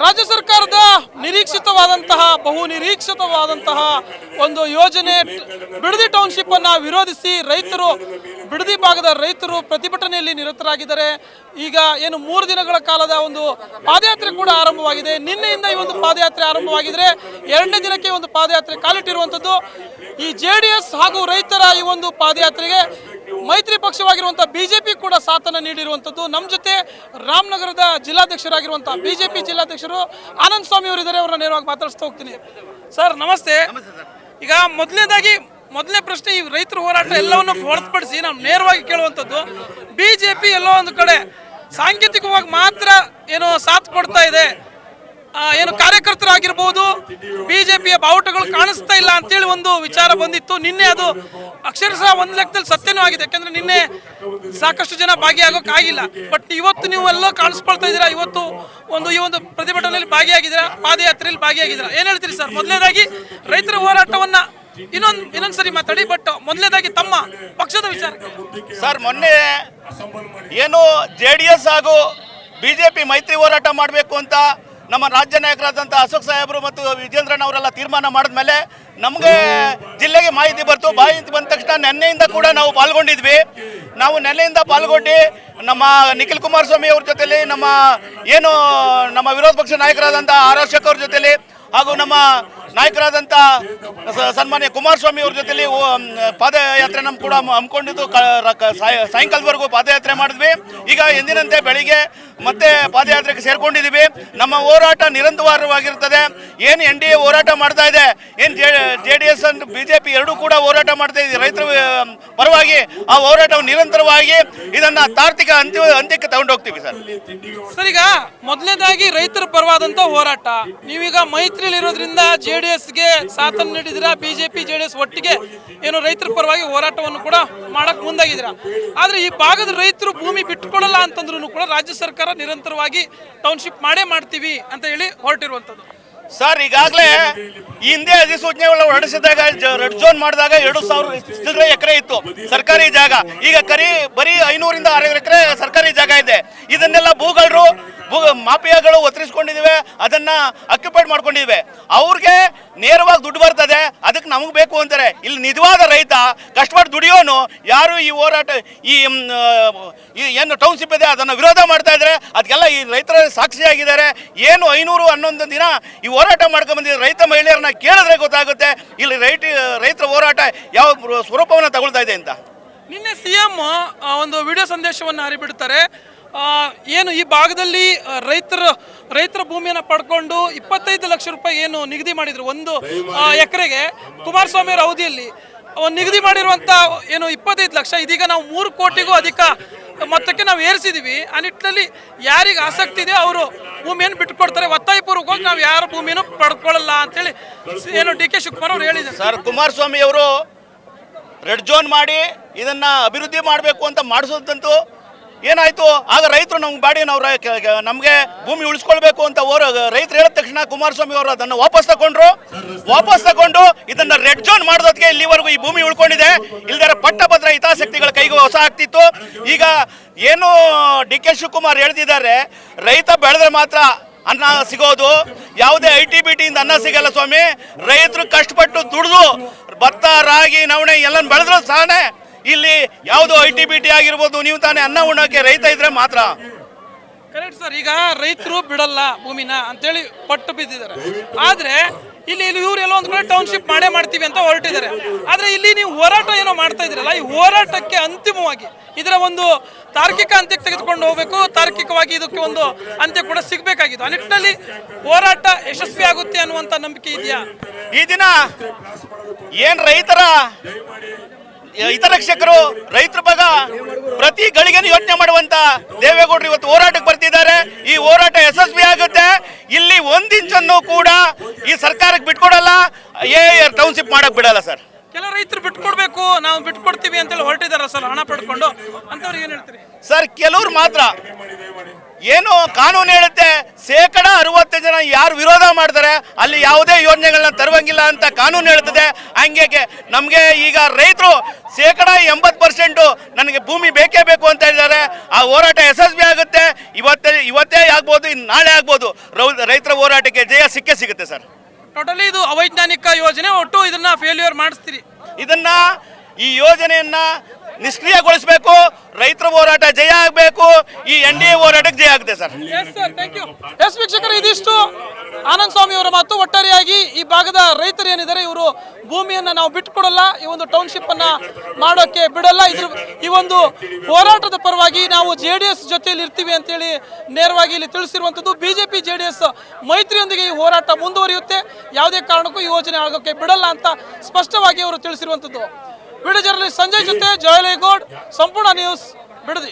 ರಾಜ್ಯ ಸರ್ಕಾರದ ನಿರೀಕ್ಷಿತವಾದಂತಹ ಬಹು ನಿರೀಕ್ಷಿತವಾದಂತಹ ಒಂದು ಯೋಜನೆ ಬಿಡದಿ ಟೌನ್ಶಿಪ್ ಅನ್ನು ವಿರೋಧಿಸಿ ರೈತರು ಬಿಡದಿ ಭಾಗದ ರೈತರು ಪ್ರತಿಭಟನೆಯಲ್ಲಿ ನಿರತರಾಗಿದ್ದಾರೆ. ಈಗ ಏನು 3 ದಿನಗಳ ಕಾಲದ ಒಂದು ಪಾದಯಾತ್ರೆ ಕೂಡ ಆರಂಭವಾಗಿದೆ. ನಿನ್ನೆಯಿಂದ ಈ ಒಂದು ಪಾದಯಾತ್ರೆ ಆರಂಭವಾಗಿದ್ರೆ 2ನೇ ದಿನಕ್ಕೆ ಒಂದು ಪಾದಯಾತ್ರೆ ಕಾಲಿಟ್ಟಿರುವಂಥದ್ದು. ಈ JDS ಹಾಗೂ ರೈತರ ಈ ಒಂದು ಪಾದಯಾತ್ರೆಗೆ ಮೈತ್ರಿ ಪಕ್ಷವಾಗಿರುವಂತಹ ಬಿಜೆಪಿ ಕೂಡ ಸಾಥನ್ನು ನೀಡಿರುವಂಥದ್ದು. ನಮ್ಮ ಜೊತೆ ರಾಮನಗರದ ಜಿಲ್ಲಾಧ್ಯಕ್ಷರಾಗಿರುವಂತಹ ಬಿಜೆಪಿ ಜಿಲ್ಲಾಧ್ಯಕ್ಷರು ಆನಂದ್ ಸ್ವಾಮಿ ಅವರು ಇದ್ದಾರೆ. ಅವರನ್ನ ನೇರವಾಗಿ ಮಾತಾಡಿಸ್ತಾ ಹೋಗ್ತೀನಿ. ಸರ್ ನಮಸ್ತೆ. ಈಗ ಮೊದಲನೇ ಪ್ರಶ್ನೆ, ಈ ರೈತರ ಹೋರಾಟ ಎಲ್ಲವನ್ನು ಹೊರತುಪಡಿಸಿ ನಾವು ನೇರವಾಗಿ ಕೇಳುವಂಥದ್ದು, ಬಿಜೆಪಿ ಎಲ್ಲೋ ಒಂದು ಕಡೆ ಸಾಂಕೇತಿಕವಾಗಿ ಮಾತ್ರ ಏನೋ ಸಾಥ್ ಕೊಡ್ತಾ ಇದೆ, ಏನು ಕಾರ್ಯಕರ್ತರಾಗಿರ್ಬೋದು ಬಿಜೆಪಿಯ ಬಾವುಟಗಳು ಕಾಣಿಸ್ತಾ ಇಲ್ಲ ಅಂತೇಳಿ ಒಂದು ವಿಚಾರ ಬಂದಿತ್ತು. ನಿನ್ನೆ ಅದು ಅಕ್ಷರಶಃ ಒಂದು ಲೆಕ್ಕದಲ್ಲಿ ಸತ್ಯನೂ ಆಗಿದೆ. ಯಾಕಂದ್ರೆ ನಿನ್ನೆ ಸಾಕಷ್ಟು ಜನ ಭಾಗಿಯಾಗೋಕ್ಕಾಗಿಲ್ಲ. ಬಟ್ ಇವತ್ತು ನೀವು ಎಲ್ಲ ಕಾಣಿಸ್ಕೊಳ್ತಾ ಇದ್ದೀರಾ. ಇವತ್ತು ಈ ಒಂದು ಪ್ರತಿಭಟನೆಯಲ್ಲಿ ಭಾಗಿಯಾಗಿದ್ದೀರಾ, ಪಾದಯಾತ್ರೆಯಲ್ಲಿ ಭಾಗಿಯಾಗಿದ್ದೀರಾ. ಏನ್ ಹೇಳ್ತೀರಿ ಸರ್? ಮೊದಲನೇದಾಗಿ ರೈತರ ಹೋರಾಟವನ್ನ ಇನ್ನೊಂದ್ಸರಿ ಮಾತಾಡಿ. ಬಟ್ ಮೊದಲನೇದಾಗಿ ತಮ್ಮ ಪಕ್ಷದ ವಿಚಾರ ಸರ್. ಮೊನ್ನೆ ಏನು JDS ಹಾಗೂ ಬಿಜೆಪಿ ಮೈತ್ರಿ ಹೋರಾಟ ಮಾಡಬೇಕು ಅಂತ ನಮ್ಮ ರಾಜ್ಯ ನಾಯಕರಾದಂಥ ಅಶೋಕ್ ಸಾಹೇಬರು ಮತ್ತು ವಿಜೇಂದ್ರನ್ ಅವರೆಲ್ಲ ತೀರ್ಮಾನ ಮಾಡಿದ್ಮೇಲೆ ನಮಗೆ ಜಿಲ್ಲೆಗೆ ಮಾಹಿತಿ ಬಂದ ತಕ್ಷಣ ನೆನ್ನೆಯಿಂದ ಕೂಡ ನಾವು ಪಾಲ್ಗೊಂಡಿದ್ವಿ. ನಾವು ನೆನ್ನೆಯಿಂದ ಪಾಲ್ಗೊಂಡು ನಮ್ಮ ನಿಖಿಲ್ ಕುಮಾರಸ್ವಾಮಿ ಅವ್ರ ಜೊತೆಲಿ, ನಮ್ಮ ವಿರೋಧ ಪಕ್ಷ ನಾಯಕರಾದಂಥ RR ಶೇಖರ್ ಅವ್ರ ಜೊತೆಲಿ ಹಾಗೂ ನಮ್ಮ ನಾಯಕರಾದಂಥ ಸನ್ಮಾನ್ಯ ಕುಮಾರಸ್ವಾಮಿ ಅವ್ರ ಜೊತೆಲಿ ಪಾದಯಾತ್ರೆ ನಮ್ಮ ಕೂಡ ಹಮ್ಮಿಕೊಂಡಿದ್ದು. ಸಾಯಂಕಾಲದವರೆಗೂ ಪಾದಯಾತ್ರೆ ಮಾಡಿದ್ವಿ. ಈಗ ಎಂದಿನಂತೆ ಬೆಳಿಗ್ಗೆ ಮತ್ತೆ ಪಾದಯಾತ್ರೆಗೆ ಸೇರ್ಕೊಂಡಿದ್ದೀವಿ. ನಮ್ಮ ಹೋರಾಟ ನಿರಂತರವಾಗಿರ್ತದೆ. ಏನು NDA ಹೋರಾಟ ಮಾಡ್ತಾ ಇದೆ, ಏನು JDS ಮತ್ತು ಬಿಜೆಪಿ ಎರಡೂ ಕೂಡ ಹೋರಾಟ ಮಾಡ್ತಾ ಇದೆ ರೈತರ ಪರವಾಗಿ. ಆ ಹೋರಾಟವು ನಿರಂತರವಾಗಿ ಇದನ್ನ ತಾರ್ಕಿಕ ಅಂತ್ಯಕ್ಕೆ ತಗೊಂಡೋಗ್ತೀವಿ ಸರ್. ಈಗ ಮೊದಲನೇದಾಗಿ ರೈತರ ಪರವಾದಂಥ ಹೋರಾಟ, ನೀವೀಗ ಮೈತ್ರಿಯಲ್ಲಿ ಇರೋದ್ರಿಂದ JDSಗೆ ಸಾಥನ್ನು ನೀಡಿದಿರಾ. ಬಿಜೆಪಿ JDS ಒಟ್ಟಿಗೆ ಏನು ರೈತರ ಪರವಾಗಿ ಹೋರಾಟವನ್ನು ಕೂಡ ಮಾಡಕ್ ಮುಂದಾಗಿದ್ದೀರಾ. ಆದ್ರೆ ಈ ಭಾಗದ ರೈತರು ಭೂಮಿ ಬಿಟ್ಟುಕೊಡಲ್ಲ ಅಂತಂದ್ರೂ ಕೂಡ ರಾಜ್ಯ ಸರ್ಕಾರ ನಿರಂತರವಾಗಿ ಟೌನ್ಶಿಪ್ ಮಾಡ್ತೀವಿ ಅಂತ ಹೇಳಿ ಹೊರಟಿರುವಂತದ್ದು. ಸರ್, ಈಗಾಗಲೇ ಈ ಹಿಂದೆ ಅಧಿಸೂಚನೆಗಳು ಹೊರಡಿಸಿದಾಗ ರೆಡ್ ಝೋನ್ ಮಾಡಿದಾಗ 2,000 ಎಕರೆ ಇತ್ತು ಸರ್ಕಾರಿ ಜಾಗ. ಈಗ ಬರೀ 500ರಿಂದ 600 ಎಕರೆ ಸರ್ಕಾರಿ ಜಾಗ ಇದೆ. ಇದನ್ನೆಲ್ಲ ಮಾಫಿಯಾಗಳು ಒತ್ತರಿಸ್ಕೊಂಡಿವೆ, ಅದನ್ನ ಅಕ್ಯುಪೈಡ್ ಮಾಡ್ಕೊಂಡಿವೆ. ಅವ್ರಿಗೆ ನೇರವಾಗಿ ದುಡ್ಡು ಬರ್ತದೆ, ಅದಕ್ಕೆ ನಮಗೆ ಬೇಕು ಅಂತಾರೆ. ಇಲ್ಲಿ ನಿಜವಾದ ರೈತ ಕಷ್ಟಪಟ್ಟು ದುಡಿಯೋನು ಯಾರು ಈ ಹೋರಾಟ ಏನು ಟೌನ್ಶಿಪ್ ಇದೆ ಅದನ್ನು ವಿರೋಧ ಮಾಡ್ತಾ ಇದ್ದಾರೆ. ಅದಕ್ಕೆಲ್ಲ ಈ ರೈತರ ಸಾಕ್ಷಿಯಾಗಿದ್ದಾರೆ. ಏನು 511 ದಿನ ಈ ಹೋರಾಟ ಮಾಡ್ಕೊಂಡು ಬಂದಿದ್ದಾರೆ. ರೈತ ಮಹಿಳೆಯರನ್ನ ಕೇಳಿದ್ರೆ ಗೊತ್ತಾಗುತ್ತೆ ಇಲ್ಲಿ ರೈತರ ಹೋರಾಟ ಯಾವ ಸ್ವರೂಪವನ್ನು ತಗೊಳ್ತಾ ಇದೆ ಅಂತ. ನಿನ್ನೆ CM ಒಂದು ವಿಡಿಯೋ ಸಂದೇಶವನ್ನು ಹರಿಬಿಡ್ತಾರೆ. ಏನು ಈ ಭಾಗದಲ್ಲಿ ರೈತರ ಭೂಮಿಯನ್ನು ಪಡ್ಕೊಂಡು 25 ಲಕ್ಷ ರೂಪಾಯಿ ಏನು ನಿಗದಿ ಮಾಡಿದ್ರು ಒಂದು ಎಕರೆಗೆ, ಕುಮಾರಸ್ವಾಮಿ ಅವರ ಅವಧಿಯಲ್ಲಿ ನಿಗದಿ ಮಾಡಿರುವಂತ ಏನು 25 ಲಕ್ಷ, ಇದೀಗ ನಾವು 3 ಕೋಟಿಗೂ ಅಧಿಕ ಮೊತ್ತಕ್ಕೆ ನಾವು ಏರಿಸಿದೀವಿ. ಆ ನಿಟ್ಟಿನಲ್ಲಿ ಯಾರಿಗೆ ಆಸಕ್ತಿ ಇದೆ ಅವರು ಭೂಮಿಯನ್ನು ಬಿಟ್ಟುಕೊಡ್ತಾರೆ. ಒತ್ತಾಯಪೂರ್ವಕವಾಗಿ ನಾವು ಯಾರ ಭೂಮಿಯನ್ನು ಪಡ್ಕೊಳ್ಳಲ್ಲ ಅಂತೇಳಿ ಏನು DK ಶಿವಕುಮಾರ್ ಅವರು ಹೇಳಿದ್ದಾರೆ. ಸರ್, ಕುಮಾರಸ್ವಾಮಿ ಅವರು ರೆಡ್ ಝೋನ್ ಮಾಡಿ ಇದನ್ನ ಅಭಿವೃದ್ಧಿ ಮಾಡಬೇಕು ಅಂತ ಮಾಡಿಸೋದಂತೂ ಏನಾಯ್ತು, ಆಗ ರೈತರು ನಮಗೆ ಭೂಮಿ ಉಳಿಸ್ಕೊಳ್ಬೇಕು ಅಂತ ರೈತರು ಹೇಳಿದ ತಕ್ಷಣ ಕುಮಾರಸ್ವಾಮಿ ಅವರು ಅದನ್ನು ವಾಪಸ್ ತಗೊಂಡು ಇದನ್ನ ರೆಡ್ ಝೋನ್ ಮಾಡೋದಕ್ಕೆ ಇಲ್ಲಿವರೆಗೂ ಈ ಭೂಮಿ ಉಳ್ಕೊಂಡಿದೆ. ಇಲ್ದರೆ ಪಟ್ಟಭದ್ರ ಹಿತಾಸಕ್ತಿಗಳ ಕೈಗೂ ಹೊಸ ಆಗ್ತಿತ್ತು. ಈಗ ಏನು DK ಶಿವಕುಮಾರ್ ಹೇಳ್ತಿದ್ದಾರೆ, ರೈತ ಬೆಳೆದ್ರೆ ಮಾತ್ರ ಅನ್ನ ಸಿಗೋದು, ಯಾವುದೇ ITBT ಇಂದ ಅನ್ನ ಸಿಗಲ್ಲ ಸ್ವಾಮಿ. ರೈತರು ಕಷ್ಟಪಟ್ಟು ದುಡಿದು ಭತ್ತ, ರಾಗಿ, ನವಣೆ ಎಲ್ಲ ಬೆಳೆದ್ರು ಸಾನೆ. ಇಲ್ಲಿ ಯಾವುದು ITBT ಆಗಿರ್ಬೋದು, ನೀವು ತಾನೇ ಅನ್ನ ಉಣ್ಣೋಕೆ ರೈತ ಇದ್ರೆ ಮಾತ್ರ. Correct sir. ಈಗ ರೈತರು ಬಿಡಲ್ಲ ಭೂಮಿನ ಅಂತೇಳಿ ಪಟ್ಟು ಬಿದ್ದಿದ್ದಾರೆ. ಆದ್ರೆ ಇಲ್ಲಿ ಇವ್ರು ಎಲ್ಲೋ ಒಂದು ಕಡೆ ಟೌನ್ಶಿಪ್ ಮಾಡ್ತೀವಿ ಅಂತ ಹೊರಟಿದ್ದಾರೆ. ಆದ್ರೆ ಇಲ್ಲಿ ನೀವು ಹೋರಾಟ ಏನೋ ಮಾಡ್ತಾ ಇದ್ದೀರಲ್ಲ, ಈ ಹೋರಾಟಕ್ಕೆ ಅಂತಿಮವಾಗಿ ಇದರ ಒಂದು ತಾರ್ಕಿಕ ಅಂತ್ಯಕ್ಕೆ ತೆಗೆದುಕೊಂಡು ಹೋಗ್ಬೇಕು. ತಾರ್ಕಿಕವಾಗಿ ಇದಕ್ಕೆ ಒಂದು ಅಂತ್ಯ ಕೂಡ ಸಿಗಬೇಕಾಗಿತ್ತು. ಆ ನಿಟ್ಟಿನಲ್ಲಿ ಹೋರಾಟ ಯಶಸ್ವಿ ಆಗುತ್ತೆ ಅನ್ನುವಂತ ನಂಬಿಕೆ ಇದೆಯಾ? ಈ ದಿನ ಏನ್ ರೈತರ ಹಿತರಕ್ಷಕರು ರೈತರ ಭಾಗ ಪ್ರತಿ ಗಳಿಗೆನೂ ಯೋಚನೆ ಮಾಡುವಂತ ದೇವೇಗೌಡರು ಇವತ್ತು ಹೋರಾಟಕ್ಕೆ ಬರ್ತಿದ್ದಾರೆ. ಈ ಹೋರಾಟ ಯಶಸ್ವಿ ಆಗುತ್ತೆ. ಇಲ್ಲಿ 1 ಇಂಚನ್ನು ಕೂಡ ಈ ಸರ್ಕಾರಕ್ಕೆ ಬಿಟ್ಕೊಡಲ್ಲ, ಟೌನ್ಶಿಪ್ ಮಾಡಕ್ ಬಿಡಲ್ಲ ಸರ್. ಕೆಲ ರೈತರು ಬಿಟ್ಕೊಡ್ಬೇಕು, ನಾವು ಬಿಟ್ಕೊಡ್ತೀವಿ ಅಂತೇಳಿ ಹೊರಟಿದಾರ ಸರ್, ಹಣ ಪಡ್ಕೊಂಡು ಅಂತವ್ರಿಗೆ ಏನ್ ಹೇಳ್ತೀರಿ ಸರ್? ಕೆಲವ್ರು ಮಾತ್ರ ಏನು ಕಾನೂನು ಹೇಳುತ್ತೆ 60% ಜನ ಯಾರು ವಿರೋಧ ಮಾಡ್ತಾರೆ ಅಲ್ಲಿ ಯಾವುದೇ ಯೋಜನೆಗಳನ್ನ ತರುವಂಗಿಲ್ಲ ಅಂತ ಕಾನೂನು ಹೇಳ್ತದೆ. ಹಂಗೆ ನಮಗೆ ಈಗ ರೈತರು 80% ನನಗೆ ಭೂಮಿ ಬೇಕೇ ಬೇಕು ಅಂತ ಹೇಳಿದ್ದಾರೆ. ಆ ಹೋರಾಟ ಯಶಸ್ವಿ ಆಗುತ್ತೆ. ಇವತ್ತೇ ಆಗ್ಬೋದು, ಇನ್ನು ನಾಳೆ ಆಗ್ಬೋದು. ರೈತರ ಹೋರಾಟಕ್ಕೆ ಜಯ ಸಿಕ್ಕೇ ಸಿಗುತ್ತೆ ಸರ್. ಟೋಟಲಿ ಇದು ಅವೈಜ್ಞಾನಿಕ ಯೋಜನೆ, ಒಟ್ಟು ಇದನ್ನ ಫೇಲ್ಯೂರ್ ಮಾಡಿಸ್ತೀರಿ. ಈ ಯೋಜನೆಯನ್ನ ನಿಷ್ಕ್ರಿಯಗೊಳಿಸಬೇಕು. ರೈತರ ಹೋರಾಟ ಜಯ ಆಗಬೇಕು. ಈ NDA ಹೋರಾಟಕ್ಕೆ ಜಯ ಆಗುತ್ತೆ ಸರ್. ಎಸ್ ವೀಕ್ಷಕರು, ಇದಿಷ್ಟು ಆನಂದ್ ಸ್ವಾಮಿ ಅವರ ಮಾತು. ಒಟ್ಟಾರೆಯಾಗಿ ಈ ಭಾಗದ ರೈತರು ಏನಿದ್ದಾರೆ, ಇವರು ಭೂಮಿಯನ್ನ ನಾವು ಬಿಟ್ಟುಕೊಡಲ್ಲ, ಈ ಒಂದು ಟೌನ್ಶಿಪ್ ಅನ್ನ ಮಾಡೋಕೆ ಬಿಡಲ್ಲ. ಈ ಒಂದು ಹೋರಾಟದ ಪರವಾಗಿ ನಾವು JDS ಜೊತೆಯಲ್ಲಿ ಇರ್ತೀವಿ ಅಂತೇಳಿ ನೇರವಾಗಿ ಇಲ್ಲಿ ತಿಳಿಸಿರುವಂತದ್ದು. BJP JDS ಮೈತ್ರಿಯೊಂದಿಗೆ ಈ ಹೋರಾಟ ಮುಂದುವರಿಯುತ್ತೆ, ಯಾವುದೇ ಕಾರಣಕ್ಕೂ ಈ ಯೋಜನೆ ಆಗೋಕೆ ಬಿಡಲ್ಲ ಅಂತ ಸ್ಪಷ್ಟವಾಗಿ ಅವರು ತಿಳಿಸಿರುವಂತದ್ದು. ವಿಡಿಯೋ ಜರ್ನಲಿಸ್ಟ್ ಸಂಜಯ್ ಜೊತೆ ಜಯಲೇಗೌಡ್, ಸಂಪೂರ್ಣ ನ್ಯೂಸ್, ಬಿಡದಿ.